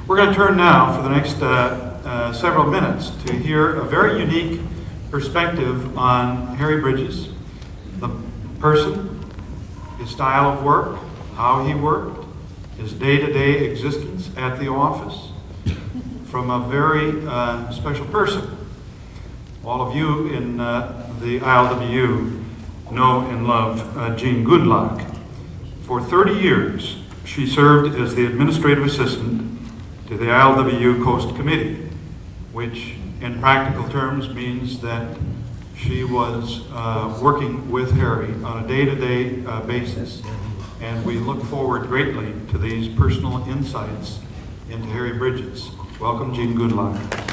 We're going to turn now for the next several minutes to hear a very unique perspective on Harry Bridges, the person, his style of work, how he worked, his day-to-day existence at the office, from a very special person. All of you in the ILWU know and love Jean Gundlach. For 30 years, she served as the administrative assistant to the ILWU Coast Committee, which in practical terms means that she was working with Harry on a day-to-day basis, and we look forward greatly to these personal insights into Harry Bridges. Welcome, Jean Gundlach.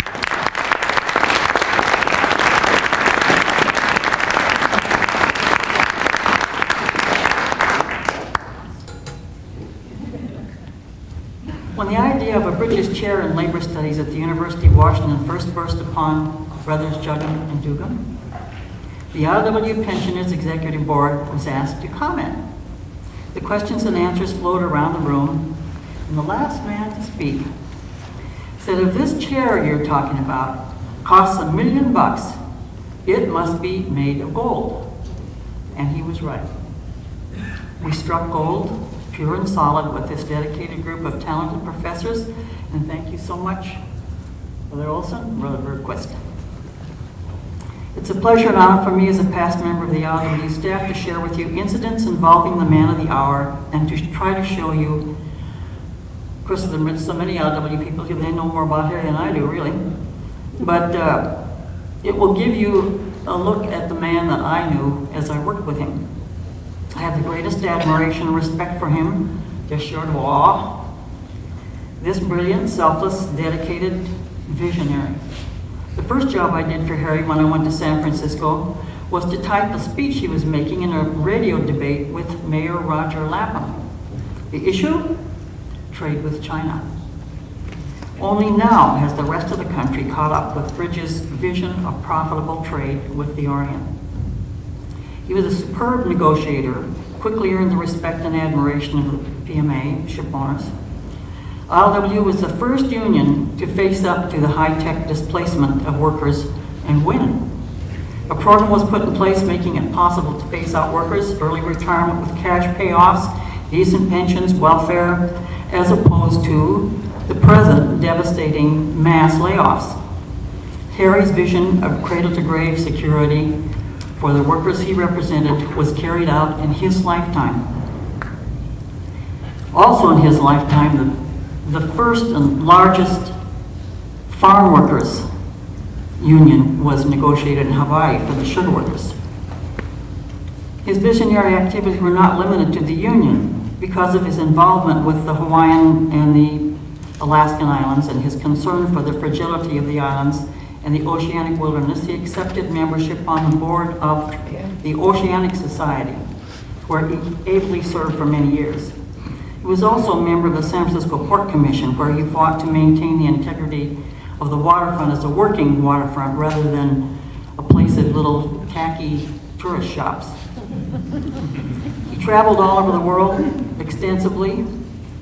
When the idea of a Bridges Chair in Labor Studies at the University of Washington first burst upon Brothers Juggin and Dugan, the ILWU Pensioners Executive Board was asked to comment. The questions and answers flowed around the room, and the last man to speak said, if this chair you're talking about costs $1 million, it must be made of gold. And he was right. We struck gold, pure and solid, with this dedicated group of talented professors, and thank you so much, Brother Olson, Brother Bergquist. It's a pleasure and honor for me as a past member of the ILWU staff to share with you incidents involving the man of the hour and to try to show you, of course there's so many ILWU people here, they know more about Harry than I do really, but it will give you a look at the man that I knew as I worked with him. I have the greatest admiration and respect for him, just short of awe. This brilliant, selfless, dedicated visionary. The first job I did for Harry when I went to San Francisco was to type a speech he was making in a radio debate with Mayor Roger Lapham. The issue? Trade with China. Only now has the rest of the country caught up with Bridges' vision of profitable trade with the Orient. He was a superb negotiator, quickly earned the respect and admiration of the PMA, ship owners. ILWU was the first union to face up to the high-tech displacement of workers and win. A program was put in place making it possible to phase out workers, early retirement with cash payoffs, decent pensions, welfare, as opposed to the present devastating mass layoffs. Harry's vision of cradle-to-grave security for the workers he represented was carried out in his lifetime. Also in his lifetime, the first and largest farm workers union was negotiated in Hawaii for the sugar workers. His visionary activities were not limited to the union because of his involvement with the Hawaiian and the Alaskan islands and his concern for the fragility of the islands and the oceanic wilderness. He accepted membership on the board of the Oceanic Society, where he ably served for many years. He was also a member of the San Francisco Port Commission, where he fought to maintain the integrity of the waterfront as a working waterfront rather than a place of little tacky tourist shops. He traveled all over the world extensively,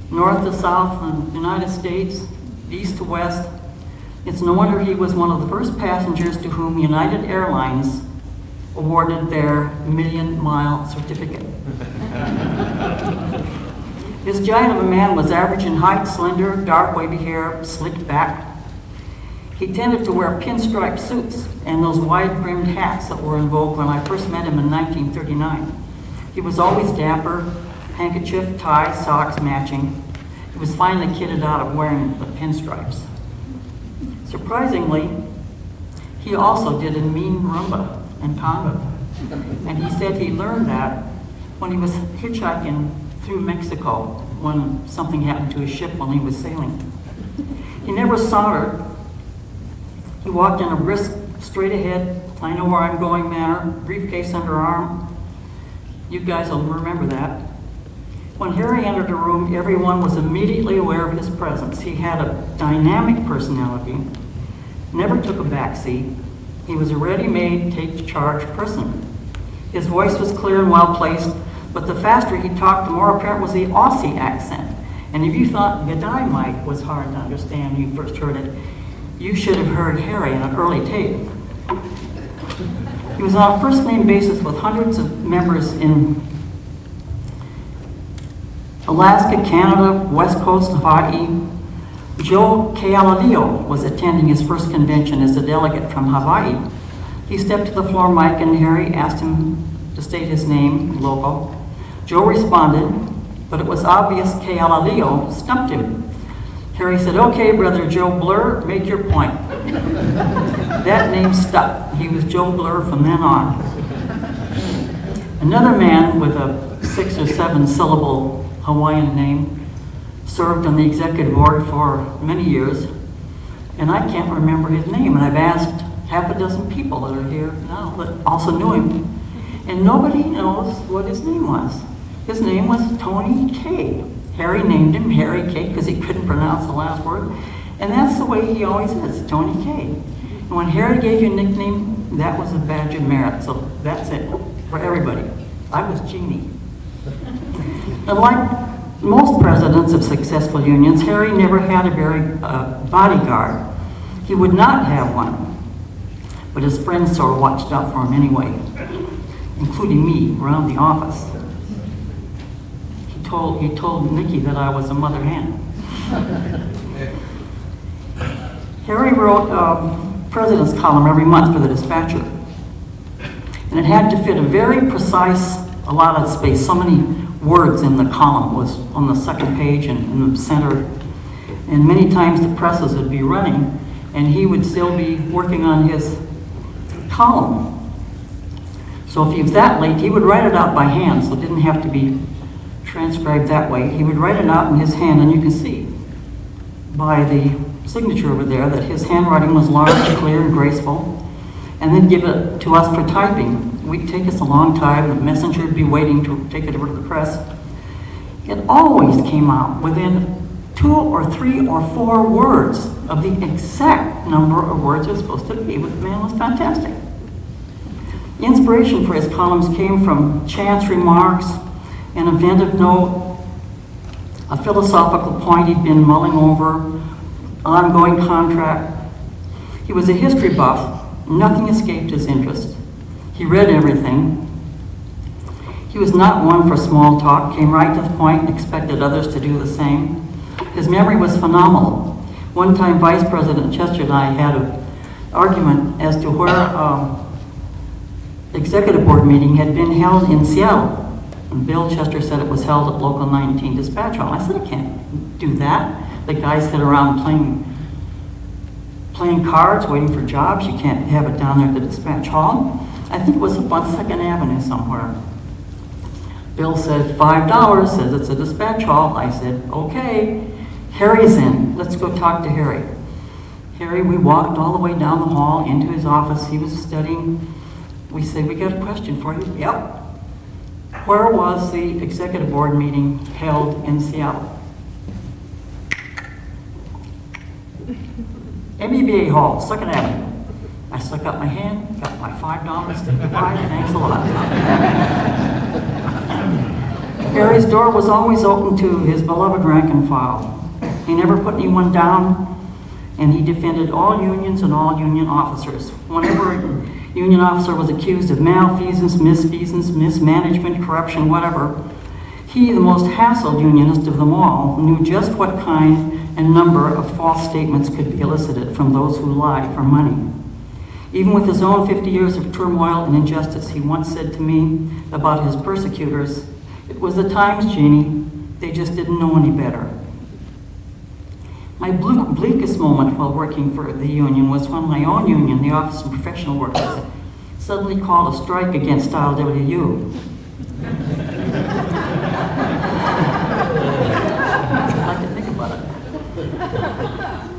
north to south in the United States, east to west. It's no wonder he was one of the first passengers to whom United Airlines awarded their million-mile certificate. This giant of a man was average in height, slender, dark wavy hair, slicked back. He tended to wear pinstripe suits and those wide-brimmed hats that were in vogue when I first met him in 1939. He was always dapper, handkerchief, tie, socks matching. He was finally kitted out of wearing the pinstripes. Surprisingly, he also did a mean rumba and conga. And he said he learned that when he was hitchhiking through Mexico when something happened to his ship while he was sailing. He never sauntered. He walked in a brisk, straight ahead, I know where I'm going manner, briefcase under arm. You guys will remember that. When Harry entered a room, everyone was immediately aware of his presence. He had a dynamic personality, never took a backseat. He was a ready-made, take-charge person. His voice was clear and well-placed, but the faster he talked, the more apparent was the Aussie accent. And if you thought G'day was hard to understand when you first heard it, you should have heard Harry in an early tape. He was on a first-name basis with hundreds of members in Alaska, Canada, West Coast, Hawaii. Joe Kealalio was attending his first convention as a delegate from Hawaii. He stepped to the floor mic and Harry asked him to state his name, logo. Joe responded, but it was obvious Kealalio stumped him. Harry said, "Okay, brother Joe Blur, make your point." That name stuck. He was Joe Blur from then on. Another man with a 6 or 7 syllable Hawaiian name served on the executive board for many years, and I can't remember his name, and I've asked half a dozen people that are here now that also knew him, and nobody knows what his name was. His name was Tony K. Harry named him Harry K because he couldn't pronounce the last word, and that's the way he always is, Tony K. And when Harry gave you a nickname, that was a badge of merit, so that's it for everybody. I was Jeannie. And like most presidents of successful unions, Harry never had a bodyguard. He would not have one, but his friends sort of watched out for him anyway, including me around the office. He told Nikki that I was a mother hen. Harry wrote a president's column every month for the Dispatcher, and it had to fit a very precise allotted space. So many words in the column was on the second page and in the center, and many times the presses would be running, and he would still be working on his column. So if he was that late, he would write it out by hand, so it didn't have to be transcribed that way. He would write it out in his hand, and you can see by the signature over there that his handwriting was large, clear, and graceful, and then give it to us for typing. It'd take us a long time. The messenger would be waiting to take it over to the press. It always came out within 2 or 3 or 4 words of the exact number of words it was supposed to be. The man was fantastic. The inspiration for his columns came from chance remarks, an inventive note, a philosophical point he'd been mulling over, ongoing contract. He was a history buff. Nothing escaped his interest. He read everything. He was not one for small talk, came right to the point, expected others to do the same. His memory was phenomenal. One time, Vice President Chester and I had an argument as to where executive board meeting had been held in Seattle. And Bill Chester said it was held at Local 19 Dispatch Hall. I said, I can't do that. The guys sit around playing cards, waiting for jobs. You can't have it down there at the Dispatch Hall. I think it was up on 2nd Avenue somewhere. Bill said, $5, says it's a Dispatch Hall. I said, okay. Harry's in. Let's go talk to Harry. Harry, we walked all the way down the hall into his office. He was studying. We said, we got a question for you. Yep. Where was the executive board meeting held in Seattle? MEBA Hall, 2nd Avenue. I stuck up my hand, got my $5.55, thanks a lot. Harry's door was always open to his beloved rank and file. He never put anyone down, and he defended all unions and all union officers. Whenever a union officer was accused of malfeasance, misfeasance, mismanagement, corruption, whatever, he, the most hassled unionist of them all, knew just what kind and number of false statements could be elicited from those who lied for money. Even with his own 50 years of turmoil and injustice, he once said to me about his persecutors, "It was the times, Jeannie, they just didn't know any better." My bleakest moment while working for the union was when my own union, the Office of Professional Workers, suddenly called a strike against ILWU. I like to think about it.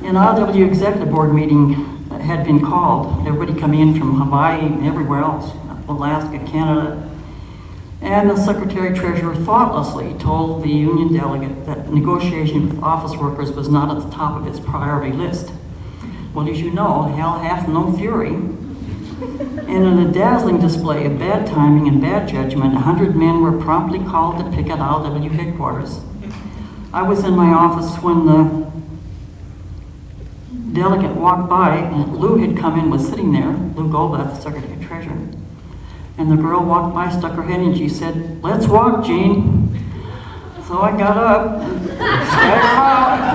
An ILWU executive board meeting had been called. Everybody coming in from Hawaii and everywhere else, Alaska, Canada. And the secretary-treasurer thoughtlessly told the union delegate that negotiation with office workers was not at the top of his priority list. Well, as you know, hell hath no fury. And in a dazzling display of bad timing and bad judgment, 100 men were promptly called to picket ILWU headquarters. I was in my office when the delegate walked by, and Lou had come in, was sitting there, Lou Gundlach, Secretary Treasurer. And the girl walked by, stuck her head in, and she said, "Let's walk, Jean." So I got up and staggered out.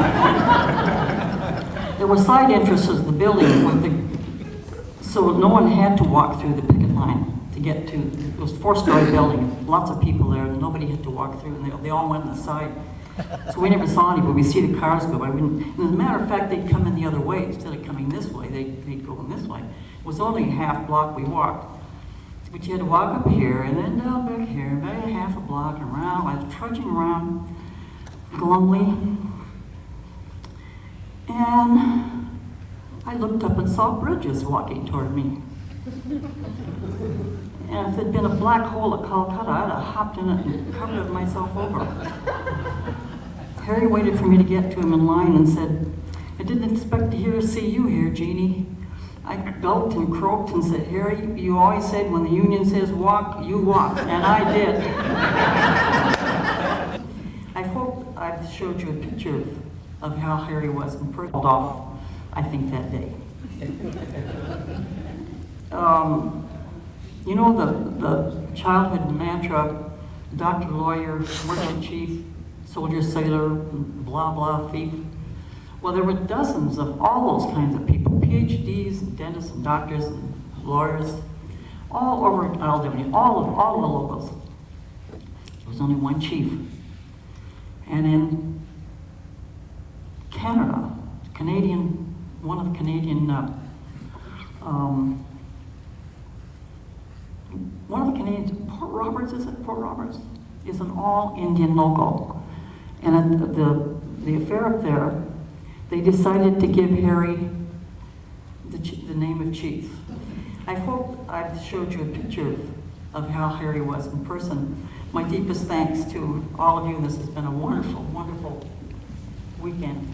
There were side entrances to the building, so no one had to walk through the picket line to get to, it was a 4-story building, lots of people there, and nobody had to walk through, and they all went on the side. So we never saw anybody. We see the cars go by. And as a matter of fact, they'd come in the other way. Instead of coming this way, they'd go in this way. It was only a half block we walked. But you had to walk up here, and then down back here, about a half a block, and around. I was trudging around glumly. And I looked up and saw Bridges walking toward me. And if there'd been a black hole at Calcutta, I'd have hopped in it and covered myself over. Harry waited for me to get to him in line and said, "I didn't expect to see you here, Jeannie." I gulped and croaked and said, "Harry, you always said when the union says walk, you walk," and I did. I hope I've showed you a picture of how Harry was in person. Off, I think, that day. You know the childhood mantra, doctor, lawyer, merchant, chief, soldier, sailor, blah, blah, thief? Well, there were dozens of all those kinds of people, PhDs, and dentists, and doctors, and lawyers, all over ILWU, all of the locals. There was only one chief. And in Canada, one of the Canadian Port Roberts, is it? Port Roberts is an all-Indian local. And at the affair up there, they decided to give Harry the name of chief. I hope I've showed you a picture of how Harry was in person. My deepest thanks to all of you. This has been a wonderful, wonderful weekend.